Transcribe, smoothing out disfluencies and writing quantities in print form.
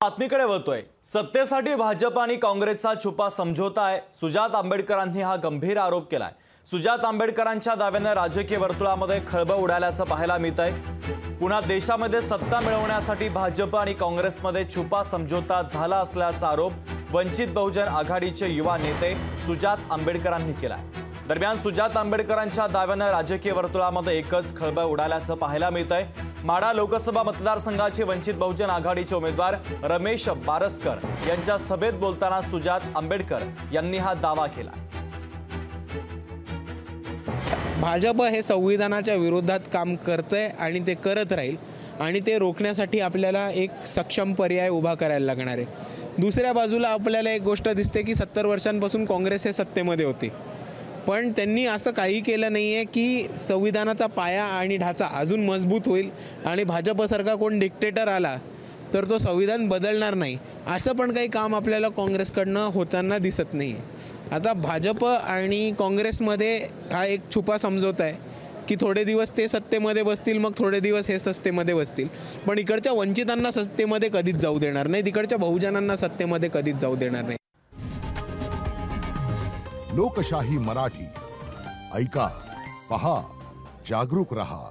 बातमीकडे वळतोय। सत्तेसाठी भाजप आणि काँग्रेसचा छुपा समझोता आहे। सुजात आंबेडकरांनी हा गंभीर आरोप केलाय। सुजात आंबेडकरांच्या दाव्याने राजकीय वर्तुळामध्ये खळबळ उडाल्याचं पाहायला मिळतंय। पुन्हा देशामध्ये सत्ता मिळवण्यासाठी भाजप आणि काँग्रेसमध्ये छुपा समझोता झाला असल्याचा आरोप वंचित बहुजन आघाडीचे युवा नेते सुजात आंबेडकरांनी केलाय। दरम्यान सुजात आंबेडकरांच्या दाव्याने राजकीय वर्तुळामध्ये एकच खळबळ उडाल्याचं पाहायला मिळतंय। माढा लोकसभा मतदारसंघाचे वंचित बहुजन आघाडीचे उमेदवार रमेश बारसकर यांच्या सभेत बोलताना सुजात आंबेडकर यांनी हा दावा केला। भाजप हे संविधानाच्या विरोधात काम करतंय आणि ते करत राहील आणि ते रोखण्यासाठी आपल्याला एक सक्षम पर्याय उभा करायला लागणार आहे। दुसऱ्या बाजूला आपल्याला एक गोष्ट दिसते की 70 वर्षांपासून काँग्रेस हे सत्तेमध्ये होती, पण त्यांनी असं काही केलं नाही आहे की संविधानाचा पाया आणि ढाचा अजून मजबूत होईल आणि भाजपसारखा कोण डिक्टेटर आला तर तो संविधान बदलणार नाही, असं पण काही काम आपल्याला काँग्रेसकडनं होताना दिसत नाही आहे। आता भाजप आणि काँग्रेसमध्ये हा एक छुपा समझोता आहे की थोडे दिवस ते सत्तेमध्ये बसतील, मग थोडे दिवस हे सत्तेमध्ये बसतील, पण इकडच्या वंचितांना सत्तेमध्ये कधीच जाऊ देणार नाही, तिकडच्या बहुजनांना सत्तेमध्ये कधीच जाऊ देणार नाही। लोकशाही मराठी ऐका, पहा, जागरूक रहा।